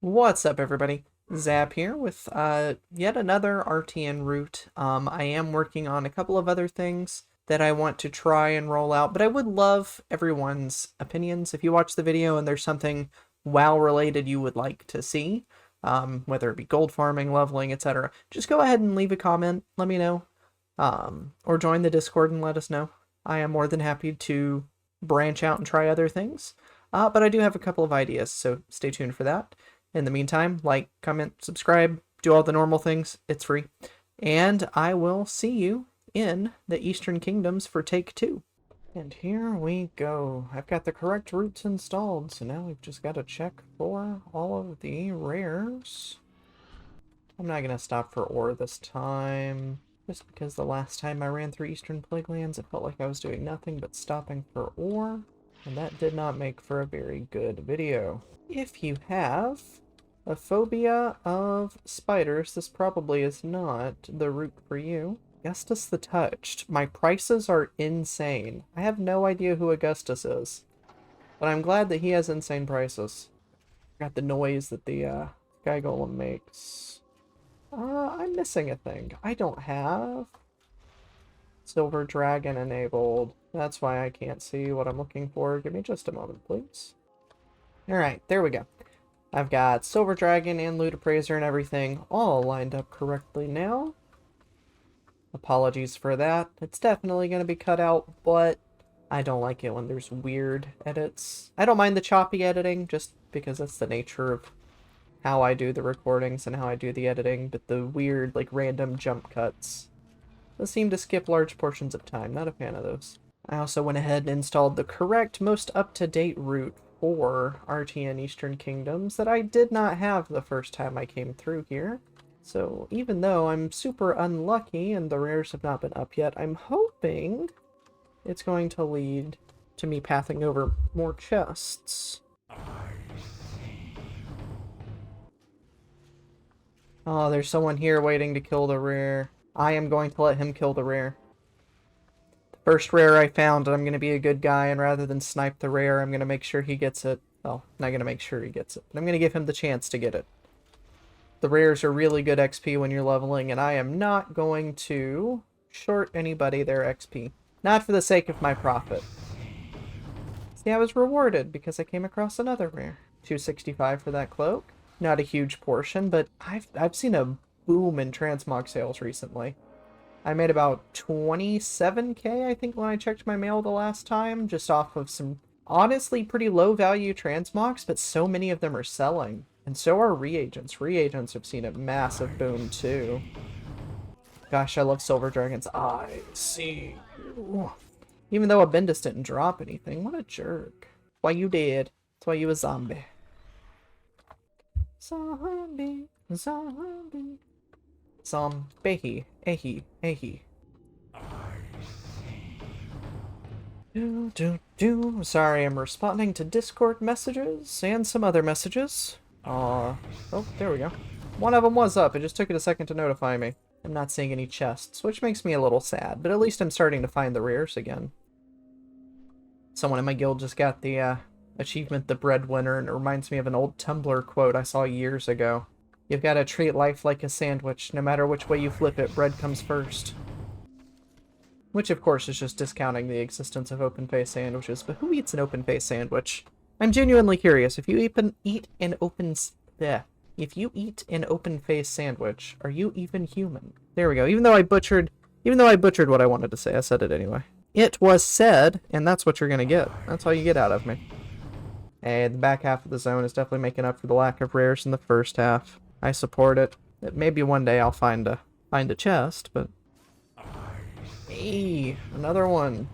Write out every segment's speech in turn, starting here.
What's up, everybody? Zap here with yet another RTN route. I am working on a couple of other things that I want to try and roll out, but I would love everyone's opinions. If you watch the video and there's something WoW related you would like to see, whether it be gold farming, leveling, etc., just go ahead and leave a comment. Let me know. Or join the Discord and let us know. I am more than happy to branch out and try other things. But I do have a couple of ideas, so stay tuned for that. In the meantime, like, comment, subscribe, do all the normal things. It's free. And I will see you in the Eastern Kingdoms for take 2. And here we go. I've got the correct routes installed, so now we've just got to check for all of the rares. I'm not going to stop for ore this time, just because the last time I ran through Eastern Plaguelands, it felt like I was doing nothing but stopping for ore, and that did not make for a very good video. If you have a phobia of spiders, this probably is not the route for you. Augustus the Touched. My prices are insane. I have no idea who Augustus is, but I'm glad that he has insane prices. Got the noise that the Sky Golem makes. I'm missing a thing. I don't have Silver Dragon enabled. That's why I can't see what I'm looking for. Give me just a moment, please. Alright, there we go. I've got Silver Dragon and Loot Appraiser and everything all lined up correctly now. Apologies for that. It's definitely going to be cut out, but I don't like it when there's weird edits. I don't mind the choppy editing, just because that's the nature of how I do the recordings and how I do the editing, but the weird, like, random jump cuts, those seem to skip large portions of time. Not a fan of those. I also went ahead and installed the correct, most up-to-date route for RTN Eastern Kingdoms that I did not have the first time I came through here. So even though I'm super unlucky and the rares have not been up yet, I'm hoping it's going to lead to me pathing over more chests. Oh, there's someone here waiting to kill the rare. I am going to let him kill the rare. First rare I found, and I'm going to be a good guy, and rather than snipe the rare, I'm going to make sure he gets it. Well, not going to make sure he gets it, but I'm going to give him the chance to get it. The rares are really good XP when you're leveling, and I am not going to short anybody their XP. Not for the sake of my profit. See, I was rewarded because I came across another rare. 265 for that cloak. Not a huge portion, but I've seen a boom in transmog sales recently. I made about 27k, I think, when I checked my mail the last time, just off of some honestly pretty low value transmogs, but so many of them are selling. And so are reagents. Reagents have seen a massive boom too. Gosh, I love Silver Dragons. I see you. Even though Addons didn't drop anything, what a jerk. Why you dead? That's why you a zombie. Zombie, zombie. Zombie, ehi, ehi. Sorry, I'm responding to Discord messages and some other messages. Oh, there we go. One of them was up. It just took it a second to notify me. I'm not seeing any chests, which makes me a little sad, but at least I'm starting to find the rares again. Someone in my guild just got the achievement, the Breadwinner, and it reminds me of an old Tumblr quote I saw years ago. You've got to treat life like a sandwich. No matter which way you flip it, bread comes first. Which, of course, is just discounting the existence of open-face sandwiches. But who eats an open-face sandwich? I'm genuinely curious. If you eat an open-face sandwich, are you even human? There we go. Even though I butchered what I wanted to say, I said it anyway. It was said, and that's what you're gonna get. That's all you get out of me. Hey, the back half of the zone is definitely making up for the lack of rares in the first half. I support it. Maybe one day I'll find a chest, but... Hey, another one.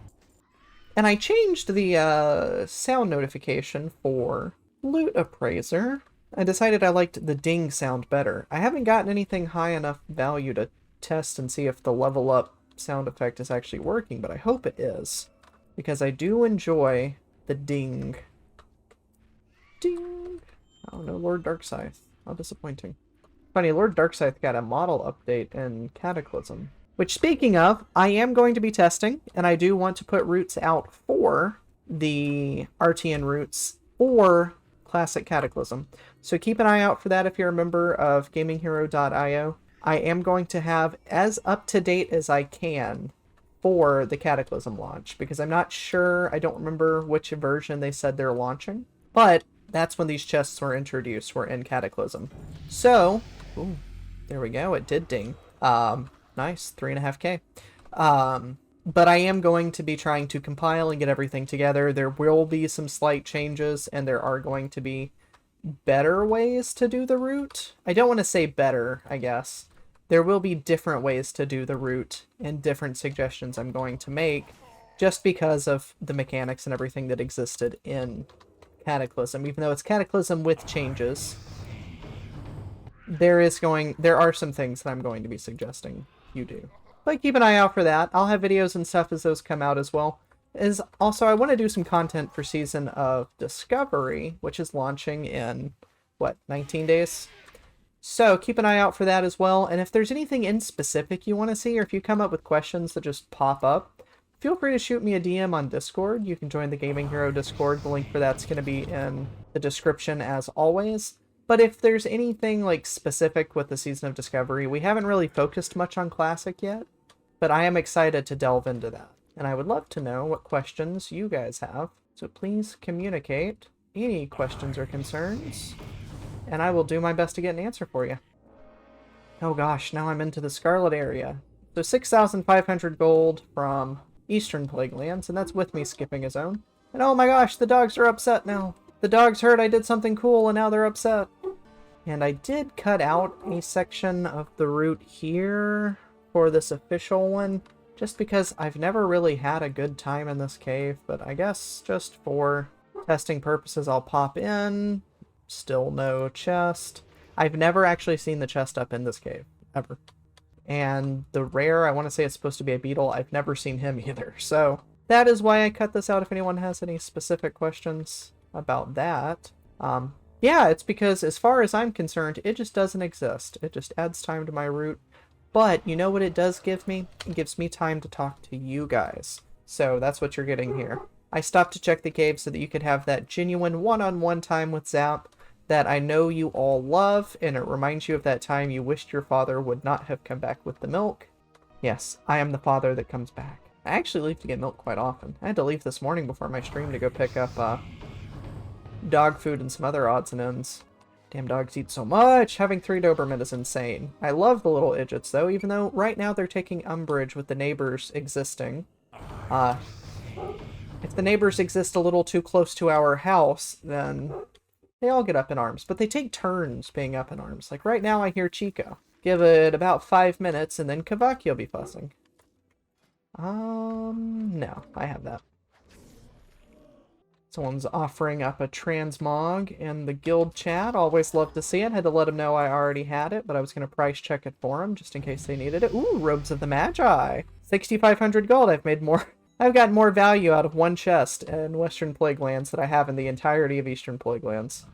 And I changed the sound notification for Loot Appraiser. I decided I liked the ding sound better. I haven't gotten anything high enough value to test and see if the level up sound effect is actually working, but I hope it is. Because I do enjoy the ding. Ding! Oh no, Lord Darkscythe. How disappointing. Funny, Lord Darkscythe got a model update in Cataclysm. Which, speaking of, I am going to be testing, and I do want to put routes out for the RTN routes for Classic Cataclysm. So keep an eye out for that if you're a member of GamingHero.io. I am going to have as up-to-date as I can for the Cataclysm launch, because I'm not sure, I don't remember which version they said they're launching, but that's when these chests were introduced, were in Cataclysm. So, ooh, there we go, it did ding. Nice, 3.5k. But I am going to be trying to compile and get everything together. There will be some slight changes, and there are going to be better ways to do the route. I don't want to say better, I guess. There will be different ways to do the route and different suggestions I'm going to make just because of the mechanics and everything that existed in Cataclysm. Even though it's Cataclysm with changes, there are some things that I'm going to be suggesting you do. But keep an eye out for that. I'll have videos and stuff as those come out as well. Also, I want to do some content for Season of Discovery, which is launching in, what, 19 days? So keep an eye out for that as well. And if there's anything in specific you want to see, or if you come up with questions that just pop up, feel free to shoot me a DM on Discord. You can join the Gaming Hero Discord. The link for that's going to be in the description as always. But if there's anything like specific with the Season of Discovery, we haven't really focused much on Classic yet, but I am excited to delve into that. And I would love to know what questions you guys have. So please communicate any questions or concerns, and I will do my best to get an answer for you. Oh gosh, now I'm into the Scarlet area. So 6,500 gold from Eastern Plague Lands, and that's with me skipping a zone. And oh my gosh, the dogs are upset now. The dogs heard I did something cool, and now they're upset. And I did cut out a section of the route here for this official one, just because I've never really had a good time in this cave, but I guess just for testing purposes I'll pop in. Still no chest. I've never actually seen the chest up in this cave, ever. And the rare, I want to say it's supposed to be a beetle, I've never seen him either. So that is why I cut this out if anyone has any specific questions about that. Yeah, it's because as far as I'm concerned, it just doesn't exist. It just adds time to my route. But you know what it does give me? It gives me time to talk to you guys. So that's what you're getting here. I stopped to check the cave so that you could have that genuine one-on-one time with Zap that I know you all love, and it reminds you of that time you wished your father would not have come back with the milk. Yes, I am the father that comes back. I actually leave to get milk quite often. I had to leave this morning before my stream to go pick up dog food and some other odds and ends. Damn dogs eat so much! Having 3 Doberman is insane. I love the little idiots though, even though right now they're taking umbrage with the neighbors existing. If the neighbors exist a little too close to our house, then they all get up in arms. But they take turns being up in arms. Like right now I hear Chico. Give it about 5 minutes and then Kavaki will be fussing. No, I have that. Someone's offering up a transmog in the guild chat. Always love to see it. Had to let them know I already had it, but I was going to price check it for them just in case they needed it. Ooh, Robes of the Magi. 6,500 gold. I've gotten more value out of one chest in Western Plague Lands than I have in the entirety of Eastern Plague Lands.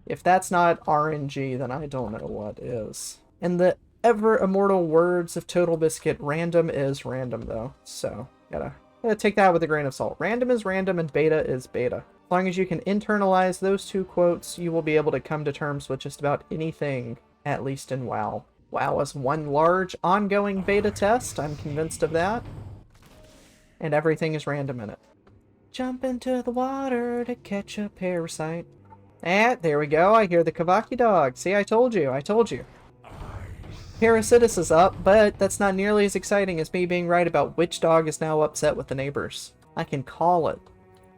If that's not RNG, then I don't know what is. And the ever immortal words of Total Biscuit, random is random though. So, gotta take that with a grain of salt. Random is random and beta is beta. As long as you can internalize those two quotes, you will be able to come to terms with just about anything, at least in WoW. WoW is one large ongoing beta test, I'm convinced of that. And everything is random in it. Jump into the water to catch a parasite. There we go, I hear the Kavaki dog. See, I told you. Parasitus is up, but that's not nearly as exciting as me being right about which dog is now upset with the neighbors. I can call it.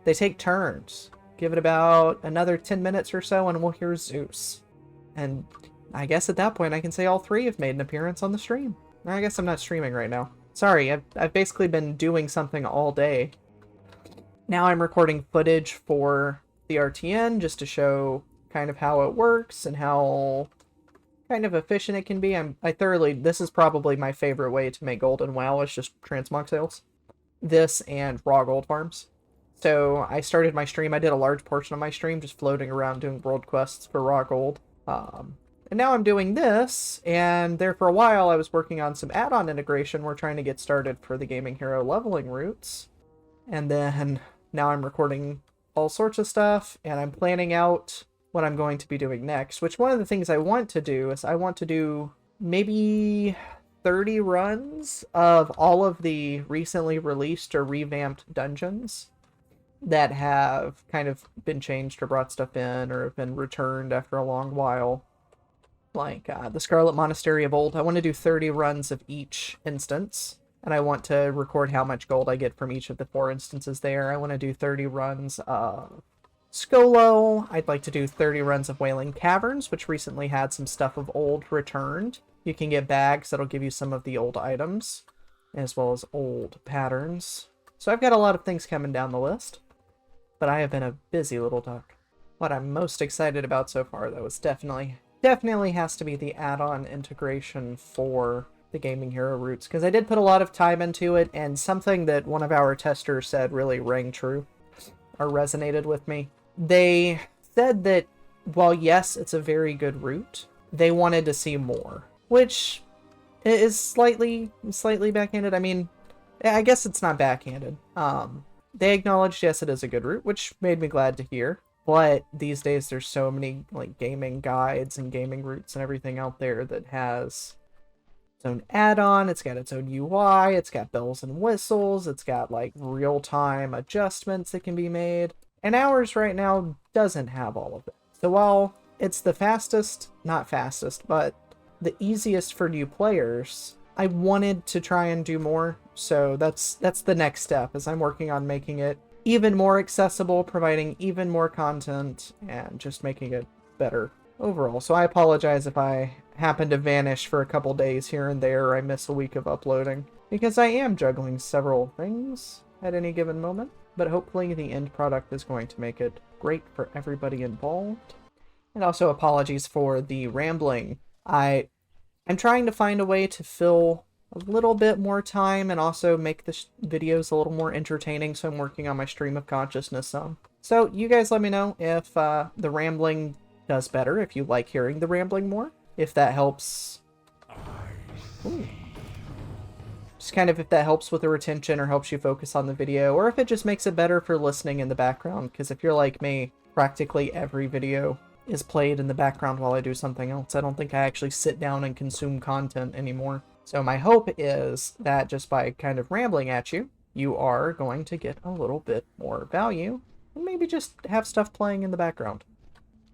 They take turns. Give it about another 10 minutes or so and we'll hear Zeus. And I guess at that point I can say all 3 have made an appearance on the stream. I guess I'm not streaming right now. Sorry, I've basically been doing something all day. Now I'm recording footage for the RTN just to show kind of how it works and how kind of efficient it can be. This is probably my favorite way to make gold in WoW, is just transmog sales. This and raw gold farms. So I started my stream, I did a large portion of my stream just floating around doing world quests for raw gold. And now I'm doing this, and there for a while I was working on some add-on integration. We're trying to get started for the Gaming Hero leveling routes. And then now I'm recording all sorts of stuff, and I'm planning out what I'm going to be doing next, which one of the things I want to do is I want to do maybe 30 runs of all of the recently released or revamped dungeons that have kind of been changed or brought stuff in or have been returned after a long while. Like the Scarlet Monastery of old. I want to do 30 runs of each instance, and I want to record how much gold I get from each of the 4 instances there. I want to do 30 runs of Skolo. I'd like to do 30 runs of Wailing Caverns, which recently had some stuff of old returned. You can get bags that'll give you some of the old items, as well as old patterns. So I've got a lot of things coming down the list, but I have been a busy little duck. What I'm most excited about so far, though, is definitely has to be the add-on integration for the Gaming Hero routes, because I did put a lot of time into it, and something that one of our testers said really rang true, or resonated with me. They said that, while yes, it's a very good route, they wanted to see more, which is slightly backhanded. I mean, I guess it's not backhanded. They acknowledged, yes, it is a good route, which made me glad to hear. But these days, there's so many like gaming guides and gaming routes and everything out there that has its own add-on. It's got its own UI. It's got bells and whistles. It's got like real-time adjustments that can be made. And ours right now doesn't have all of it. So while it's the fastest, not fastest, but the easiest for new players, I wanted to try and do more. So that's the next step, as I'm working on making it even more accessible, providing even more content, and just making it better overall. So I apologize if I happen to vanish for a couple days here and there, or I miss a week of uploading, because I am juggling several things at any given moment, but hopefully the end product is going to make it great for everybody involved. And also apologies for the rambling. I'm trying to find a way to fill a little bit more time and also make the videos a little more entertaining, so I'm working on my stream of consciousness some. So you guys let me know if the rambling does better, if you like hearing the rambling more, if that helps. Ooh. Just kind of if that helps with the retention or helps you focus on the video, or if it just makes it better for listening in the background, because if you're like me, practically every video is played in the background while I do something else. I don't think I actually sit down and consume content anymore. So my hope is that just by kind of rambling at you, you are going to get a little bit more value, and maybe just have stuff playing in the background.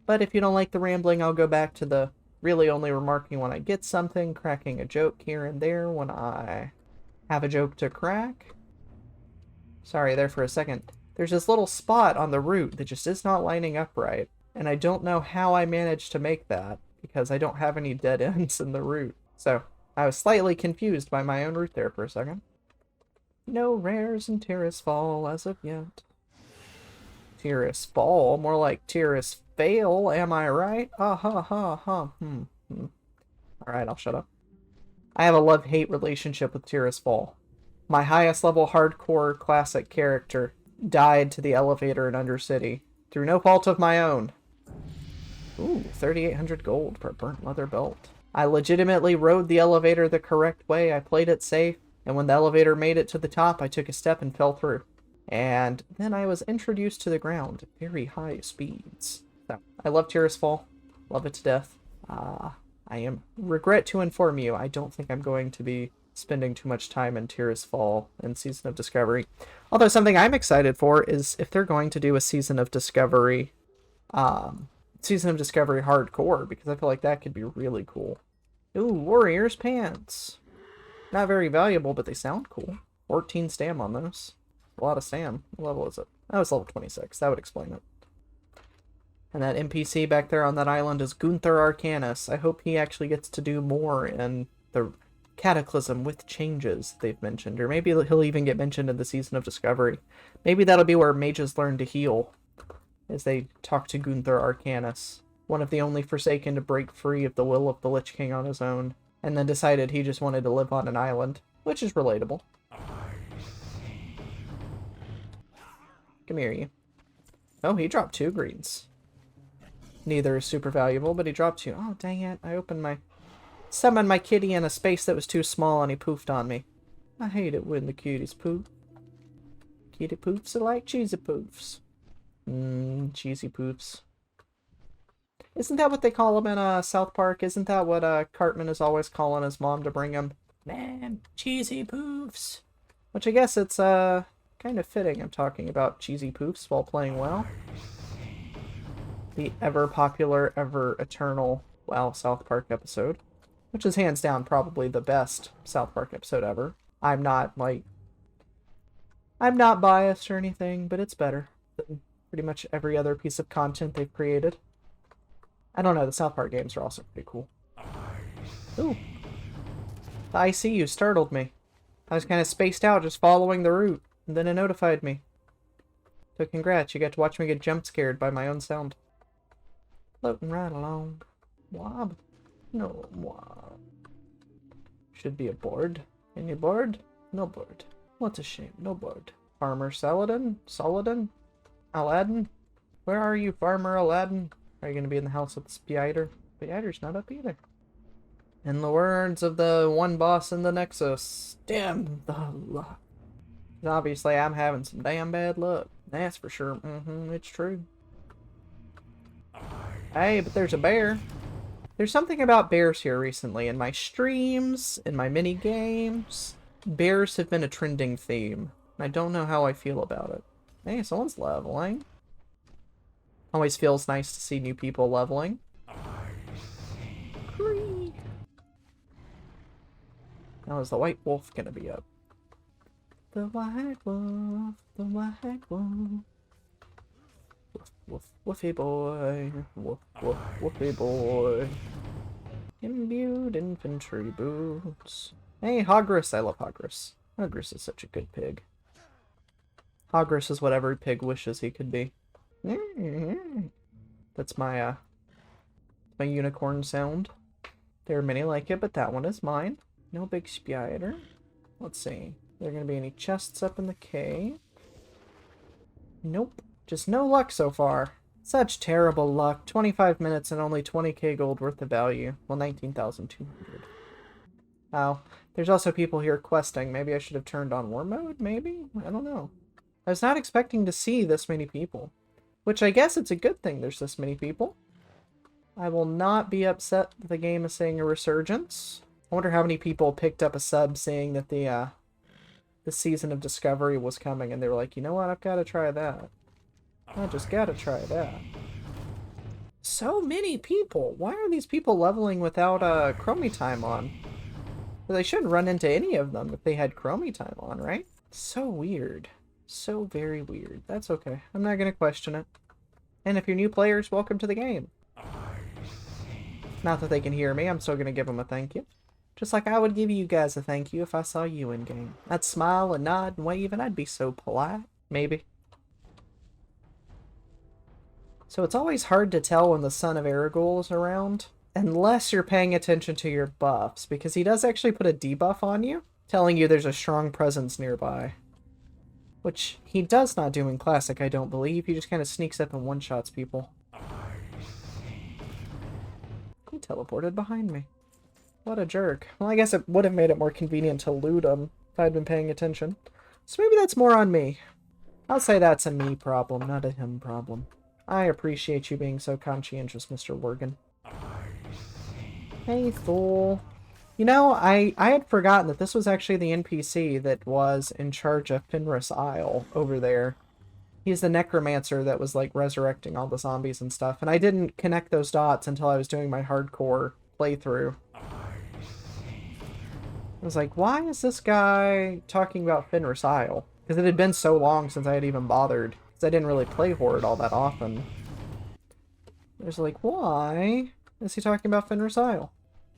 But if you don't like the rambling, I'll go back to the really only remarking when I get something, cracking a joke here and there when I have a joke to crack. Sorry there for a second. There's this little spot on the route that just is not lining up right, and I don't know how I managed to make that, because I don't have any dead ends in the route. So I was slightly confused by my own route there for a second. No rares in Tirisfal as of yet. Tirisfal? More like Tirisfale, am I right? Ah ha ha ha. Alright, I'll shut up. I have a love-hate relationship with Tirisfal. My highest level hardcore classic character died to the elevator in Undercity, through no fault of my own. Ooh, 3,800 gold for a burnt leather belt. I legitimately rode the elevator the correct way. I played it safe, and when the elevator made it to the top, I took a step and fell through. And then I was introduced to the ground at very high speeds. So, I love Tirisfal. Love it to death. I regret to inform you, I don't think I'm going to be spending too much time in Tirisfal in Season of Discovery. Although something I'm excited for is if they're going to do a Season of Discovery hardcore, because I feel like that could be really cool. Ooh, Warrior's Pants. Not very valuable, but they sound cool. 14 stam on those. A lot of stam. What level is it? Oh, it's level 26. That would explain it. And that NPC back there on that island is Gunther Arcanus. I hope he actually gets to do more in the Cataclysm with changes they've mentioned. Or maybe he'll even get mentioned in the Season of Discovery. Maybe that'll be where mages learn to heal, as they talk to Gunther Arcanus, one of the only Forsaken to break free of the will of the Lich King on his own, and then decided he just wanted to live on an island, which is relatable. Come here, you. Oh, he dropped 2 greens. Neither is super valuable, but he dropped 2. Oh, dang it. I summoned my kitty in a space that was too small, and he poofed on me. I hate it when the cuties poof. Kitty poofs are like cheesy poofs. Cheesy poofs. Isn't that what they call him in South Park? Isn't that what Cartman is always calling his mom to bring him? Man, cheesy poofs. Which I guess it's kind of fitting I'm talking about cheesy poofs while playing WoW. The ever popular, ever eternal WoW South Park episode. Which is hands down probably the best South Park episode ever. I'm not biased or anything, but it's better than pretty much every other piece of content they've created. I don't know, the South Park games are also pretty cool. Ooh. The ICU startled me. I was kind of spaced out just following the route, and then it notified me. So congrats, you got to watch me get jump scared by my own sound. Floating right along. Wob. No wob. Should be a board. Any board? No board. What a shame, no board. Farmer Saladin? Saladin? Aladdin? Where are you, Farmer Aladdin? Are you going to be in the house with the spider? Spider's not up either. In the words of the one boss in the Nexus, damn the luck. Obviously, I'm having some damn bad luck. That's for sure. It's true. Hey, but there's a bear. There's something about bears here recently. In my streams, in my mini games, bears have been a trending theme. I don't know how I feel about it. Hey, someone's leveling. Always feels nice to see new people leveling. Now is the white wolf gonna be up? The white wolf, the white wolf. Woof, woof, woofy boy, woof, woof, woofy boy. Imbued infantry boots. Hey, Hogris, I love Hogris. Hogris is such a good pig. Hogris is what every pig wishes he could be. That's my my unicorn sound. There are many like it, but that one is mine. No big spider. Let's see. Are there gonna be any chests up in the cave? Nope. Just no luck so far. Such terrible luck. 25 minutes and only 20k gold worth of value. Well, 19,200. Oh, there's also people here questing. Maybe I should have turned on war mode, maybe? I don't know. I was not expecting to see this many people. Which I guess it's a good thing there's this many people. I will not be upset that the game is saying a resurgence. I wonder how many people picked up a sub saying that the season of Discovery was coming, and they were like, you know what, I've got to try that. I just got to try that. So many people! Why are these people leveling without Chromie time on? Well, they shouldn't run into any of them if they had Chromie time on, right? So weird. So very weird. That's okay. I'm not going to question it. And if you're new players, welcome to the game. Not that they can hear me, I'm still going to give them a thank you. Just like I would give you guys a thank you if I saw you in game. I'd smile and nod and wave and I'd be so polite. Maybe. So it's always hard to tell when the Son of Aragorn is around. Unless you're paying attention to your buffs. Because he does actually put a debuff on you. Telling you there's a strong presence nearby. Which he does not do in Classic, I don't believe. He just kind of sneaks up and one-shots people. He teleported behind me. What a jerk. Well, I guess it would have made it more convenient to loot him if I'd been paying attention. So maybe that's more on me. I'll say that's a me problem, not a him problem. I appreciate you being so conscientious, Mr. Worgen. Hey, fool. You know, I had forgotten that this was actually the NPC that was in charge of Fenris Isle over there. He's the necromancer that was, like, resurrecting all the zombies and stuff. And I didn't connect those dots until I was doing my hardcore playthrough. I was like, why is this guy talking about Fenris Isle? Because it had been so long since I had even bothered. Because I didn't really play Horde all that often. I was like, why is he talking about Fenris Isle?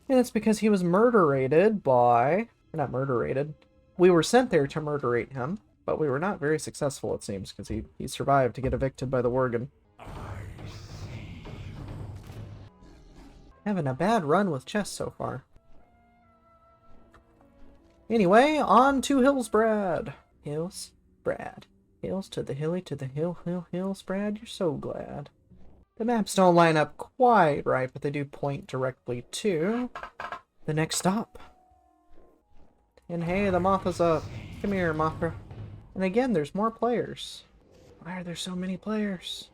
And it's because he was murderated by... Not murderated. We were sent there to murderate him. But we were not very successful, it seems, because he survived to get evicted by the Worgen. Having a bad run with chess so far. Anyway, on to Hillsbrad. Hillsbrad. Hills to the hilly to the Hillsbrad. You're so glad. The maps don't line up quite right, but they do point directly to the next stop. And hey, the moth is up. Come here, Mothra. And again, there's more players. Why are there so many players?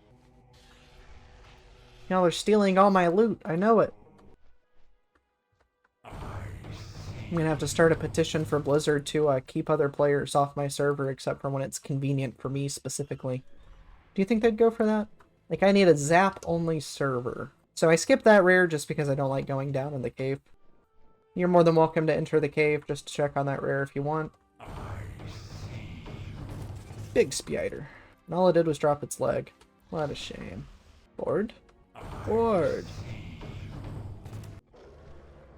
Y'all are stealing all my loot. I know it. I'm gonna have to start a petition for Blizzard to keep other players off my server except for when it's convenient for me specifically. Do you think they'd go for that? Like, I need a Zap-only server. So I skipped that rare just because I don't like going down in the cave. You're more than welcome to enter the cave just to check on that rare if you want. Big spider. And all it did was drop its leg. What a shame. Board? Board.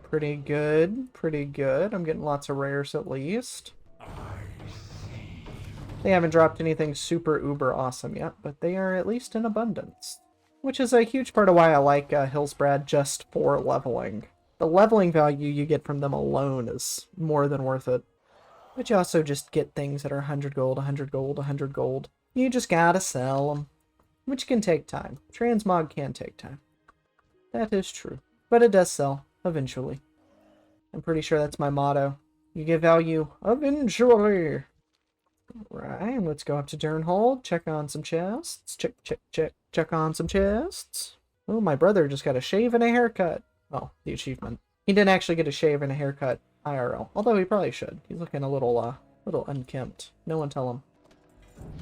Pretty good. Pretty good. I'm getting lots of rares at least. They haven't dropped anything super uber awesome yet, but they are at least in abundance. Which is a huge part of why I like Hillsbrad just for leveling. The leveling value you get from them alone is more than worth it. But you also just get things that are 100 gold, 100 gold, 100 gold. You just gotta sell them. Which can take time. Transmog can take time. That is true. But it does sell, eventually. I'm pretty sure that's my motto. You get value eventually. Right, let's go up to Durnhold, check on some chests. Check on some chests. Oh, my brother just got a shave and a haircut. Oh, the achievement. He didn't actually get a shave and a haircut IRL, although he probably should. He's looking a little unkempt. No one tell him.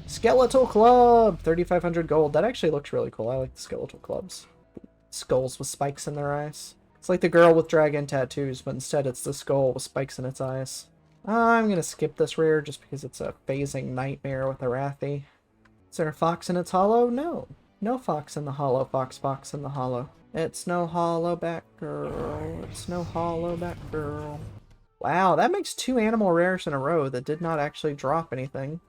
Skeletal Club! 3,500 gold. That actually looks really cool. I like the skeletal clubs. Skulls with spikes in their eyes. It's like the girl with dragon tattoos, but instead it's the skull with spikes in its eyes. I'm gonna skip this rare just because it's a phasing nightmare with a Wrathy. Is there a fox in its hollow? No. No fox in the hollow. Fox in the hollow. It's no hollow back girl. It's no hollow back girl. Wow, that makes 2 animal rares in a row that did not actually drop anything.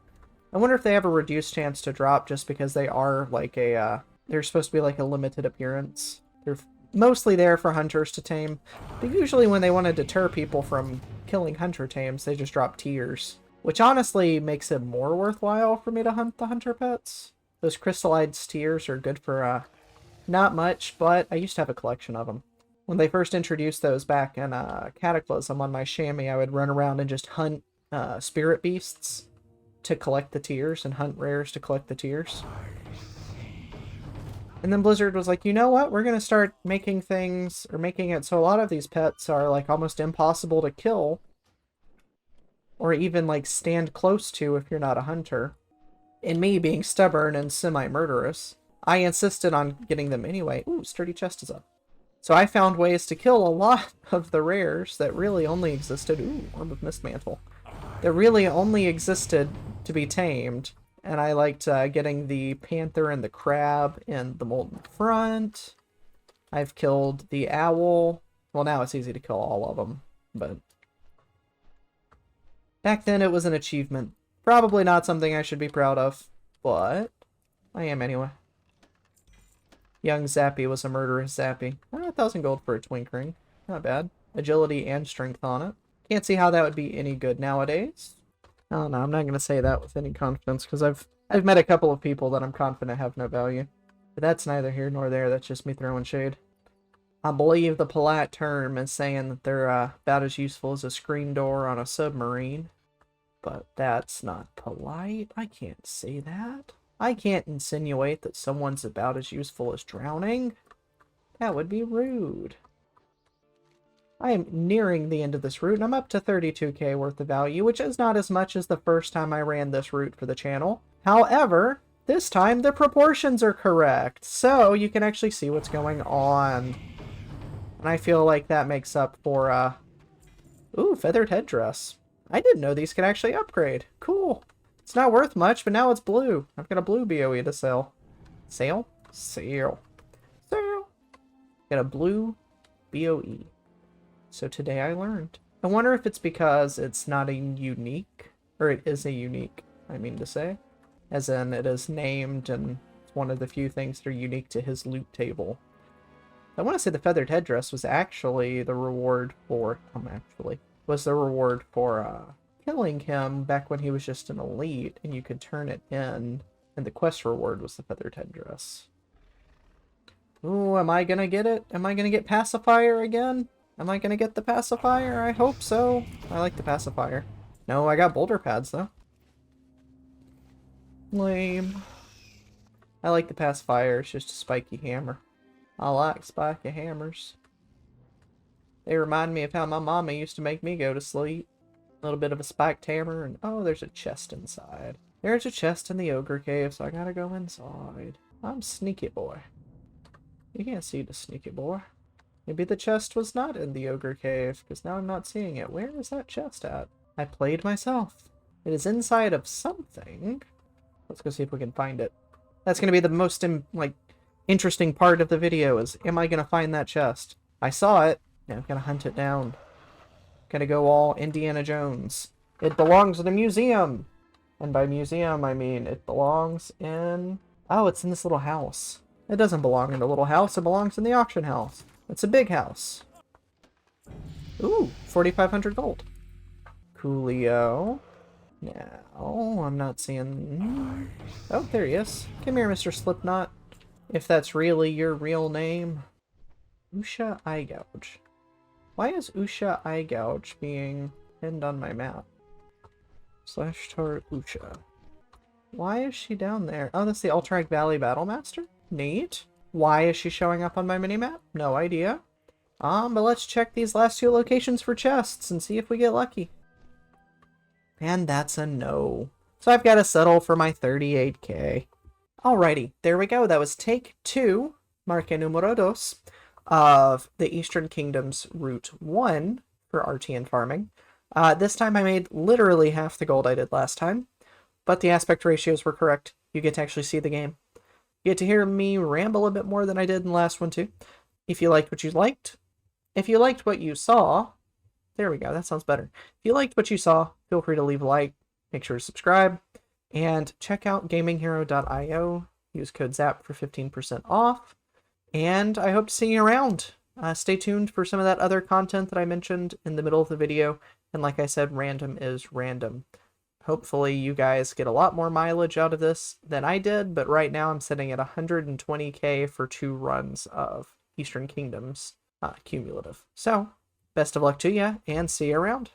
I wonder if they have a reduced chance to drop just because they are like a, they're supposed to be like a limited appearance. They're mostly there for hunters to tame, but usually when they want to deter people from killing hunter tames, they just drop tiers, which honestly makes it more worthwhile for me to hunt the hunter pets. Those crystallized tiers are good for not much, but I used to have a collection of them. When they first introduced those back in Cataclysm on my chamois, I would run around and just hunt spirit beasts to collect the tiers and hunt rares to collect the tiers. And then Blizzard was like, you know what? We're going to start making things, or making it so a lot of these pets are like almost impossible to kill, or even like stand close to if you're not a hunter. And me being stubborn and semi-murderous, I insisted on getting them anyway. Ooh, sturdy chest is up. So I found ways to kill a lot of the rares that really only existed. Ooh, Orb of Mistmantle. That really only existed to be tamed. And I liked getting the panther and the crab and the molten front. I've killed the owl. Well, now it's easy to kill all of them, but back then it was an achievement. Probably not something I should be proud of, but I am anyway. Young Zappy was a murderous Zappy. 1,000 gold for a twinkling. Not bad. Agility and strength on it. Can't see how that would be any good nowadays. I don't know, I'm not going to say that with any confidence, because I've met a couple of people that I'm confident have no value. But that's neither here nor there, that's just me throwing shade. I believe the polite term is saying that they're about as useful as a screen door on a submarine. But that's not polite. I can't say that. I can't insinuate that someone's about as useful as drowning. That would be rude. I am nearing the end of this route, and I'm up to 32k worth of value, which is not as much as the first time I ran this route for the channel. However, this time the proportions are correct, so you can actually see what's going on. And I feel like that makes up for, ooh, feathered headdress. I didn't know these could actually upgrade. Cool. It's not worth much, but now it's blue. I've got a blue BOE to sell. Sale? Sale. Sale. Got a blue BOE. So today I learned. I wonder if it's because it's not a unique, or it is a unique, I mean to say. As in, it is named, and it's one of the few things that are unique to his loot table. I want to say the feathered headdress was actually the reward for, was the reward for killing him back when he was just an elite, and you could turn it in, and the quest reward was the feathered headdress. Ooh, am I gonna get it? Am I gonna get pacifier again? Am I gonna get the pacifier? I hope so. I like the pacifier. No, I got boulder pads, though. Lame. I like the pacifier. It's just a spiky hammer. I like spiky hammers. They remind me of how my mama used to make me go to sleep. A little bit of a spiked hammer, and oh, there's a chest inside. There's a chest in the ogre cave, so I gotta go inside. I'm sneaky boy. You can't see the sneaky boy. Maybe the chest was not in the ogre cave, because now I'm not seeing it. Where is that chest at? I played myself. It is inside of something. Let's go see if we can find it. That's going to be the most, interesting part of the video is, am I going to find that chest? I saw it. Now I've got to hunt it down. Gotta go all Indiana Jones. It belongs in a museum! And by museum, I mean it belongs in... Oh, it's in this little house. It doesn't belong in a little house, it belongs in the auction house. It's a big house. Ooh, 4,500 gold. Coolio. Now, I'm not seeing... Oh, there he is. Come here, Mr. Slipknot. If that's really your real name. Usha Eye Gouge. Why is Usha Eye Gouge being pinned on my map? Slash tar Usha. Why is she down there? Oh, that's the Alterac Valley Battlemaster? Neat. Why is she showing up on my minimap? No idea. But let's check these last two locations for chests and see if we get lucky. And that's a no. So I've got to settle for my 38k. Alrighty, there we go. That was take 2, marque numero dos, of the Eastern Kingdoms Route 1 for RTN farming. This time I made literally half the gold I did last time, but the aspect ratios were correct. You get to actually see the game. You get to hear me ramble a bit more than I did in the last one too. If you liked what you liked, if you liked what you saw, there we go, that sounds better. If you liked what you saw, feel free to leave a like, make sure to subscribe, and check out gaminghero.io. Use code ZAP for 15% off. And I hope to see you around. Stay tuned for some of that other content that I mentioned in the middle of the video. And like I said, random is random. Hopefully you guys get a lot more mileage out of this than I did. But right now I'm sitting at 120k for 2 runs of Eastern Kingdoms cumulative. So, best of luck to you and see you around.